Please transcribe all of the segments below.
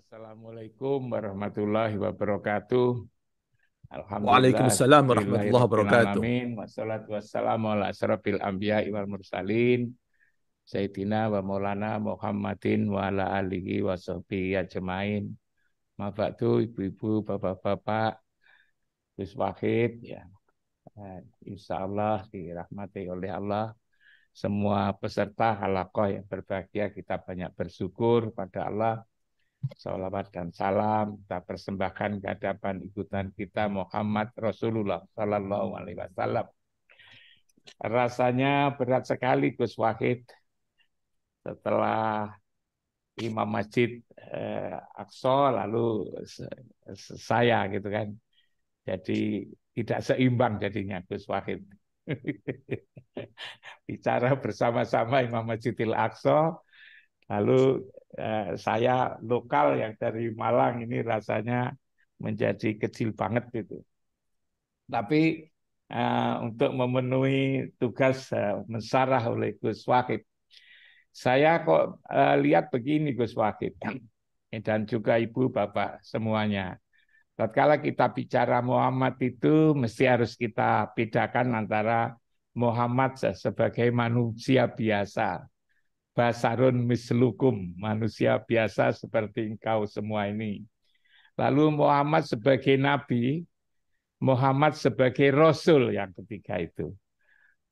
Assalamualaikum warahmatullahi wabarakatuh. Alhamdulillah, Waalaikumsalam warahmatullahi Alhamdulillahirabbil wabarakatuh. alamin, wassalatu wassalamu ala asrofil anbiya'i wal mursalin, Sayyidina wa Maulana Muhammadin wa ala alihi wa sahbihi ajmain. Mabaktu, ibu-ibu, bapak-bapak, Gus Wahid, ya, insya Allah dirahmati oleh Allah. Semua peserta halaqah yang berbahagia, kita banyak bersyukur pada Allah. Salawat dan salam kita persembahkan ke hadapan ikutan kita Muhammad Rasulullah Sallallahu Alaihi Wasallam. Rasanya berat sekali Gus Wahid setelah Imam Masjid Aqsa lalu saya gitu kan. Jadi tidak seimbang jadinya Gus Wahid. Bicara bersama-sama Imam Masjidil Aqsa. Lalu saya lokal yang dari Malang ini rasanya menjadi kecil banget gitu. Tapi untuk memenuhi tugas mensyarah oleh Gus Wahid, saya kok lihat begini Gus Wahid dan juga ibu bapak semuanya. Tatkala kita bicara Muhammad itu mesti harus kita bedakan antara Muhammad sebagai manusia biasa. Basarun mislukum, manusia biasa seperti engkau semua ini. Lalu Muhammad sebagai nabi, Muhammad sebagai rasul yang ketiga itu.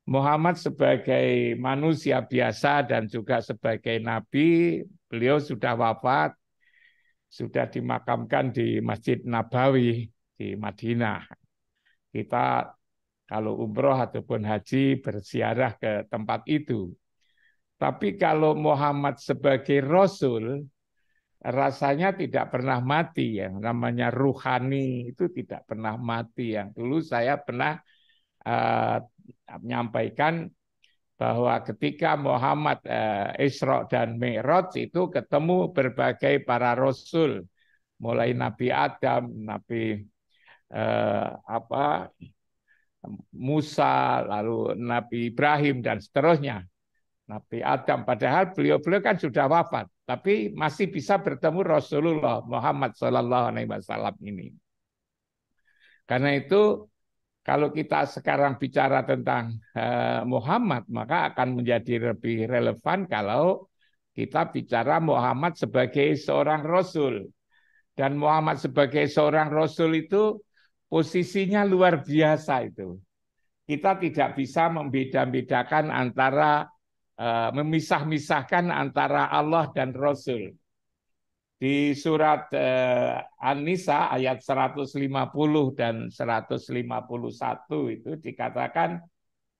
Muhammad sebagai manusia biasa dan juga sebagai nabi, beliau sudah wafat, sudah dimakamkan di Masjid Nabawi di Madinah. Kita kalau umroh ataupun haji berziarah ke tempat itu. Tapi kalau Muhammad sebagai Rasul, rasanya tidak pernah mati. Yang namanya ruhani itu tidak pernah mati. Yang dulu saya pernah menyampaikan bahwa ketika Muhammad Isra dan Mi'raj itu ketemu berbagai para Rasul. Mulai Nabi Adam, Nabi Musa, lalu Nabi Ibrahim, dan seterusnya. Nabi Adam, padahal beliau-beliau kan sudah wafat, tapi masih bisa bertemu Rasulullah Muhammad SAW ini. Karena itu, kalau kita sekarang bicara tentang Muhammad, maka akan menjadi lebih relevan kalau kita bicara Muhammad sebagai seorang Rasul. Dan Muhammad sebagai seorang Rasul itu posisinya luar biasa itu. Kita tidak bisa membeda-bedakan antara memisah-misahkan antara Allah dan Rasul. Di surat An-Nisa ayat 150 dan 151 itu dikatakan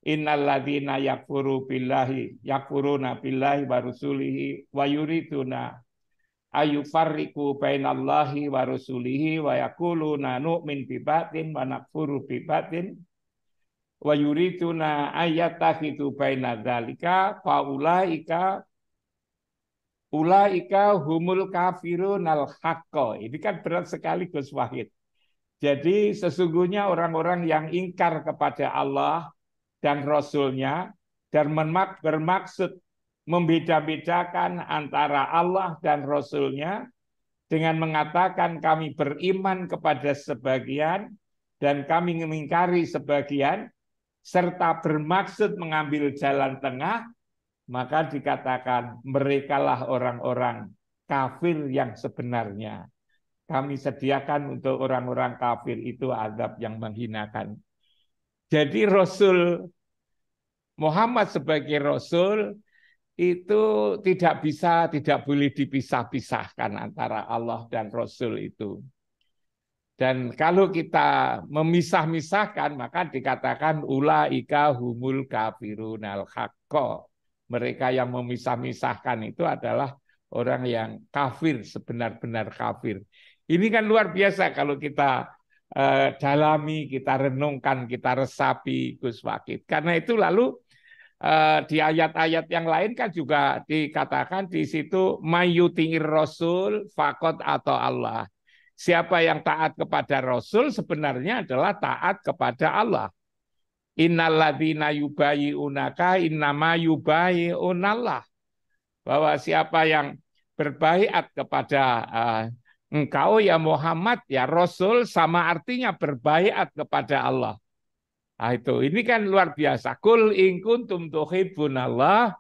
innalladzina yakfuruna billahi wa rusulihi wa yuriduna ayyufarriqu bainallahi wa rusulihi wa yaquluna nu'min bi ba'din wa nakfuru bi ba'din wa yuriduna ayattakhidhu baina dzalika faulaika humul kafirunal haqqa. Ini kan berat sekali Gus Wahid. Jadi sesungguhnya orang-orang yang ingkar kepada Allah dan Rasul-Nya dan bermaksud membeda-bedakan antara Allah dan Rasul-Nya dengan mengatakan kami beriman kepada sebagian dan kami mengingkari sebagian, serta bermaksud mengambil jalan tengah, maka dikatakan merekalah orang-orang kafir yang sebenarnya. Kami sediakan untuk orang-orang kafir itu azab yang menghinakan. Jadi Rasul Muhammad sebagai Rasul itu tidak boleh dipisah-pisahkan antara Allah dan Rasul itu. Dan kalau kita memisah-misahkan, maka dikatakan ulaika humul kafirunal haqqa. Mereka yang memisah-misahkan itu adalah orang yang kafir, sebenar-benar kafir. Ini kan luar biasa kalau kita dalami, kita renungkan, kita resapi Gus Wahid. Karena itu lalu di ayat-ayat yang lain kan juga dikatakan di situ mayyuti'ir rasul faqad atau Allah. Siapa yang taat kepada Rasul sebenarnya adalah taat kepada Allah. Innalladzina yubayyi'unaka innama yubayyi'unallah. Bahwa siapa yang berbaiat kepada engkau ya Muhammad ya Rasul, sama artinya berbaiat kepada Allah. Nah, ini kan luar biasa. Kul in kuntum tuhibbunallah,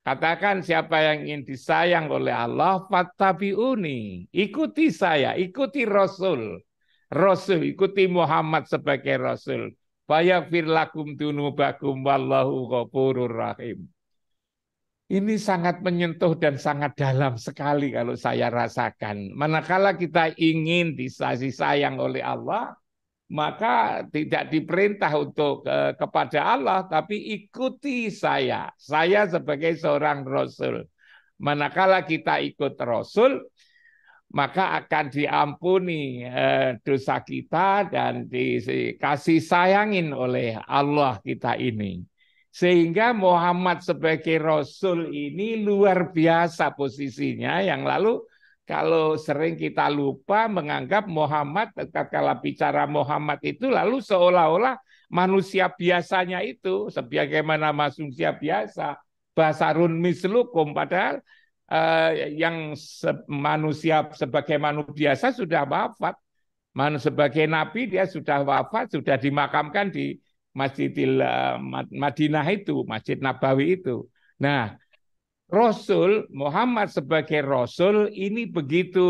katakan siapa yang ingin disayang oleh Allah, fattabi'uni, ikuti saya, ikuti Rasul. Rasul, ikuti Muhammad sebagai Rasul. Fayaghfir lakum dunubakum wallahu ghafurur rahim. Ini sangat menyentuh dan sangat dalam sekali kalau saya rasakan. Manakala kita ingin disayang sayang oleh Allah, maka tidak diperintah untuk kepada Allah, tapi ikuti saya. Saya sebagai seorang Rasul. Manakala kita ikut Rasul, maka akan diampuni dosa kita dan dikasih sayangin oleh Allah kita ini. Sehingga Muhammad sebagai Rasul ini luar biasa posisinya, yang lalu kalau sering kita lupa menganggap Muhammad, kalau bicara Muhammad itu lalu seolah-olah manusia biasanya itu, sebagaimana manusia biasa, basarun mislukum, padahal yang manusia sebagai manusia biasa sudah wafat. Sebagai nabi dia sudah wafat, sudah dimakamkan di Masjidil Madinah itu, Masjid Nabawi itu. Nah, Rasul Muhammad sebagai Rasul ini begitu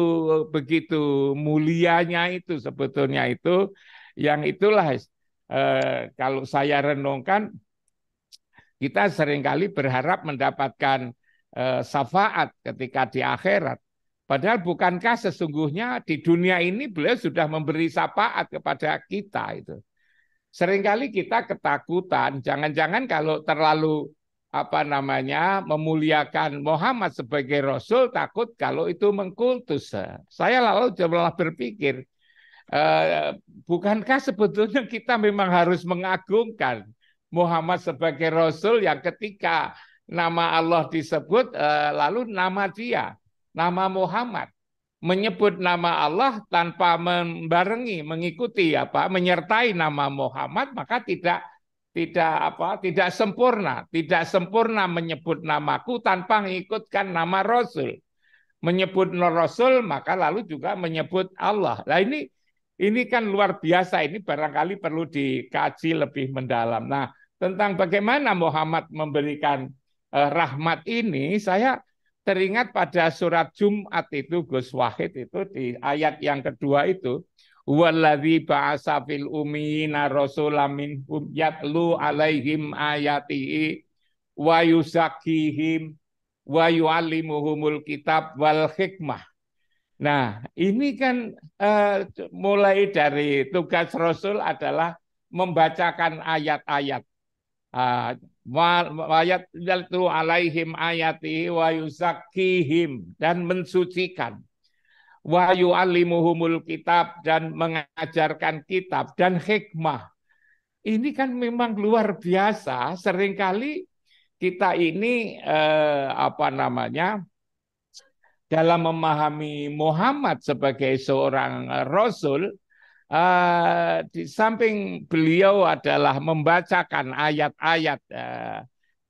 mulianya itu sebetulnya itu, yang itulah kalau saya renungkan, kita seringkali berharap mendapatkan syafaat ketika di akhirat. Padahal bukankah sesungguhnya di dunia ini beliau sudah memberi syafaat kepada kita itu. Seringkali kita ketakutan, jangan-jangan kalau terlalu memuliakan Muhammad sebagai Rasul, takut kalau itu mengkultus. Saya lalu malah berpikir, bukankah sebetulnya kita memang harus mengagungkan Muhammad sebagai Rasul yang ketika nama Allah disebut, lalu nama dia, nama Muhammad. Menyebut nama Allah tanpa mengikuti menyertai nama Muhammad, maka tidak sempurna menyebut namaku tanpa mengikutkan nama Rasul. Menyebut Rasul maka lalu juga menyebut Allah. Nah ini kan luar biasa, ini barangkali perlu dikaji lebih mendalam. Nah, tentang bagaimana Muhammad memberikan rahmat ini, saya teringat pada surat Jumat itu, Gus Wahid itu di ayat yang kedua itu, waladzi ba'asa fil ummiyina rasulam minhum yatlu alaihim ayatihi wa yuzakkihim wa yu'allimuhumul kitab wal hikmah. Nah, ini kan mulai dari tugas Rasul adalah membacakan ayat-ayat. Ayat yatlu alaihim ayatihi wa yuzakkihim, dan mensucikan, wa yu'allimuhumul kitab, dan mengajarkan kitab, dan hikmah. Ini kan memang luar biasa. Seringkali kita ini dalam memahami Muhammad sebagai seorang Rasul, di samping beliau adalah membacakan ayat-ayat,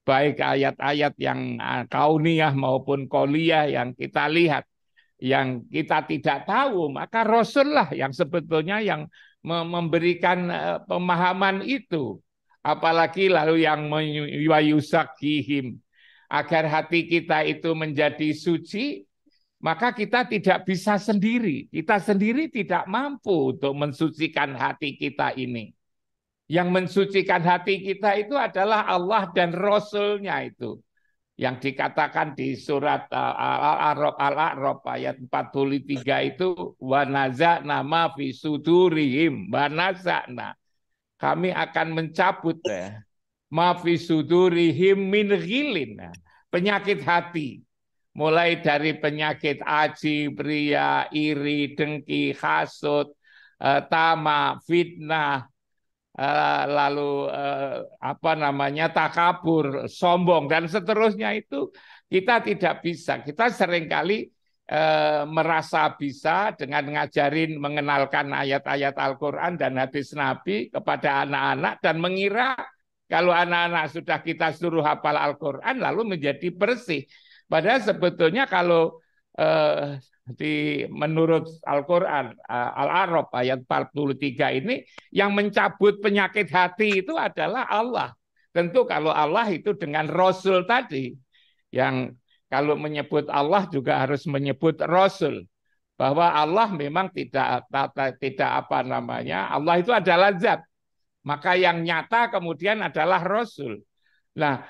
baik ayat-ayat yang kauniyah maupun qauliyah yang kita lihat, yang kita tidak tahu, maka Rasul lah yang sebetulnya yang memberikan pemahaman itu. Apalagi lalu yang yuzakkihim, agar hati kita itu menjadi suci. Maka kita tidak bisa sendiri. Kita sendiri tidak mampu untuk mensucikan hati kita ini. Yang mensucikan hati kita itu adalah Allah dan Rasul-Nya itu. Yang dikatakan di surat Al-A'raf ayat 43 itu, wa naza'na ma fi sudurihim, wa naza'na. Kami akan mencabut ma fi sudurihim min ghilin, penyakit hati. Mulai dari penyakit aji, pria, iri, dengki, hasud, tamak, fitnah, lalu takabur, sombong, dan seterusnya itu kita tidak bisa. Kita seringkali merasa bisa dengan ngajarin, mengenalkan ayat-ayat Al-Quran dan hadis Nabi kepada anak-anak, dan mengira kalau anak-anak sudah kita suruh hafal Al-Quran lalu menjadi bersih. Padahal sebetulnya kalau menurut Al-Quran Al-A'raf ayat 43 ini yang mencabut penyakit hati itu adalah Allah. Tentu kalau Allah itu dengan Rasul tadi, yang kalau menyebut Allah juga harus menyebut Rasul, bahwa Allah memang tidak apa namanya, Allah itu adalah zat, maka yang nyata kemudian adalah Rasul. Nah,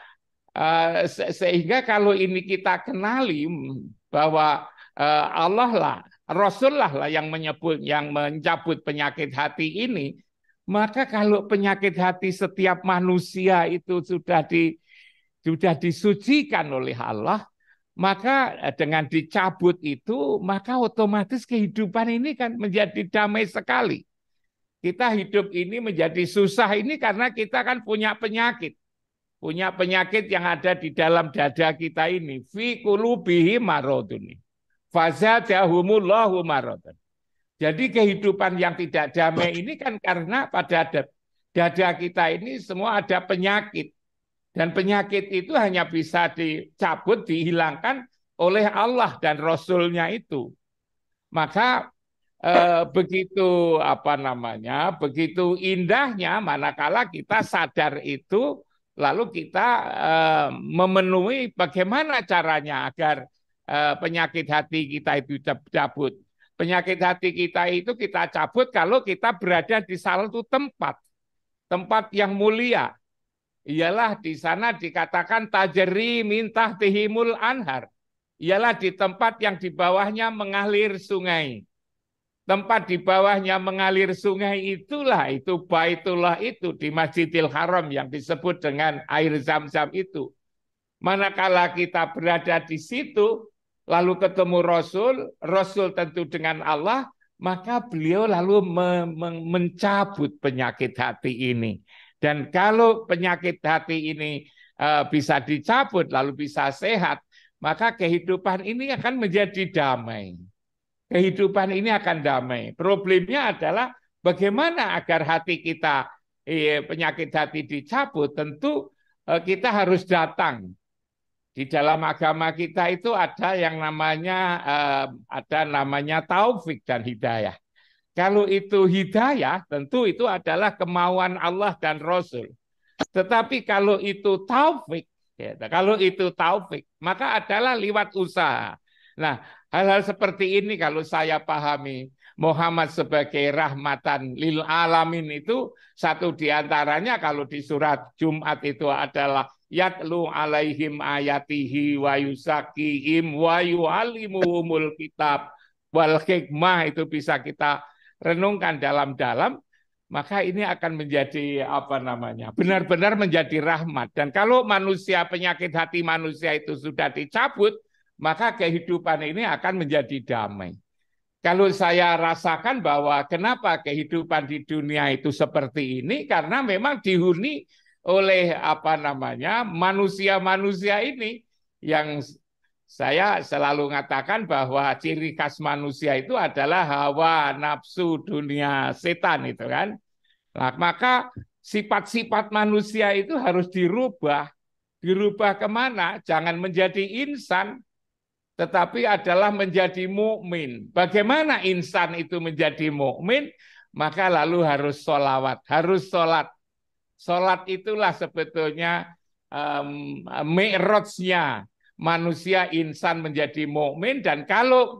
sehingga kalau ini kita kenali bahwa Allah lah, Rasul lah yang mencabut penyakit hati ini, maka kalau penyakit hati setiap manusia itu sudah disucikan oleh Allah, maka dengan dicabut itu, maka otomatis kehidupan ini kan menjadi damai sekali. Kita hidup ini menjadi susah ini karena kita kan punya penyakit. Punya penyakit yang ada di dalam dada kita ini. Fi qulubihim maradun. Fazadahumullahu maradun. Jadi kehidupan yang tidak damai ini kan karena pada dada kita ini semua ada penyakit. Dan penyakit itu hanya bisa dicabut, dihilangkan oleh Allah dan Rasul-Nya itu. Maka begitu apa namanya, begitu indahnya manakala kita sadar itu, lalu kita memenuhi bagaimana caranya agar penyakit hati kita itu cabut. Penyakit hati kita itu kita cabut kalau kita berada di satu tempat yang mulia. Ialah di sana dikatakan tajri min tahtihimul anhar. Ialah di tempat yang di bawahnya mengalir sungai. Tempat di bawahnya mengalir sungai itulah, itu Baitullah itu di Masjidil Haram yang disebut dengan air Zam-Zam itu. Manakala kita berada di situ, lalu ketemu Rasul tentu dengan Allah, maka beliau lalu mencabut penyakit hati ini. Dan kalau penyakit hati ini bisa dicabut, lalu bisa sehat, maka kehidupan ini akan menjadi damai. Kehidupan ini akan damai. Problemnya adalah bagaimana agar hati kita, penyakit hati dicabut, tentu kita harus datang. Di dalam agama kita itu ada yang namanya taufik dan hidayah. Kalau itu hidayah, tentu itu adalah kemauan Allah dan Rasul. Tetapi kalau itu taufik, maka adalah lewat usaha. Nah, hal-hal seperti ini kalau saya pahami Muhammad sebagai rahmatan lil alamin itu satu diantaranya kalau di surat Jumat itu adalah yatlu alaihim ayatihi wa yusakihim wa yu'allimuhumul kitab wal hikmah, itu bisa kita renungkan dalam-dalam, maka ini akan menjadi apa namanya, benar-benar menjadi rahmat. Dan kalau penyakit hati manusia itu sudah dicabut, maka kehidupan ini akan menjadi damai. Kalau saya rasakan bahwa kenapa kehidupan di dunia itu seperti ini, karena memang dihuni oleh apa namanya, manusia-manusia ini, yang saya selalu mengatakan bahwa ciri khas manusia itu adalah hawa nafsu dunia setan itu kan. Nah, maka sifat-sifat manusia itu harus dirubah. Dirubah kemana? Jangan menjadi insan, tetapi adalah menjadi mukmin. Bagaimana insan itu menjadi mukmin? Maka lalu harus sholawat, harus sholat. Sholat itulah sebetulnya mi'rajnya manusia insan menjadi mukmin. Dan kalau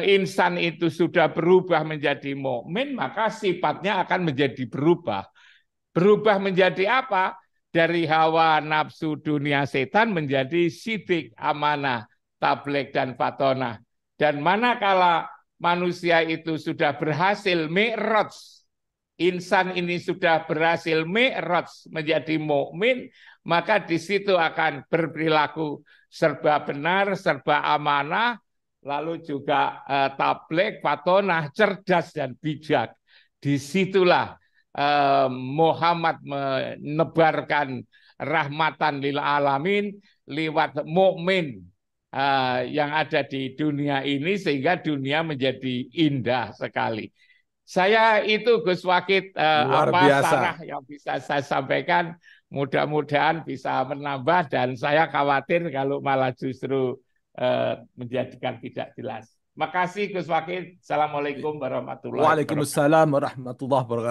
insan itu sudah berubah menjadi mukmin, maka sifatnya akan menjadi berubah. Berubah menjadi apa? Dari hawa nafsu dunia setan menjadi sidik, amanah, tabligh dan fatonah. Dan manakala manusia itu sudah berhasil mi'raj, insan ini sudah berhasil mi'raj menjadi mukmin, maka di situ akan berperilaku serba benar, serba amanah, lalu juga tabligh, fatonah, cerdas dan bijak. Disitulah Muhammad menebarkan rahmatan lil alamin lewat mukmin yang ada di dunia ini, sehingga dunia menjadi indah sekali. Saya itu Gus Wakid sarah yang bisa saya sampaikan, mudah-mudahan bisa menambah, dan saya khawatir kalau malah justru menjadikan tidak jelas. Makasih Gus Wakil. Assalamualaikum warahmatullahi wabarakatuh. Waalaikumsalam warahmatullahi wabarakatuh.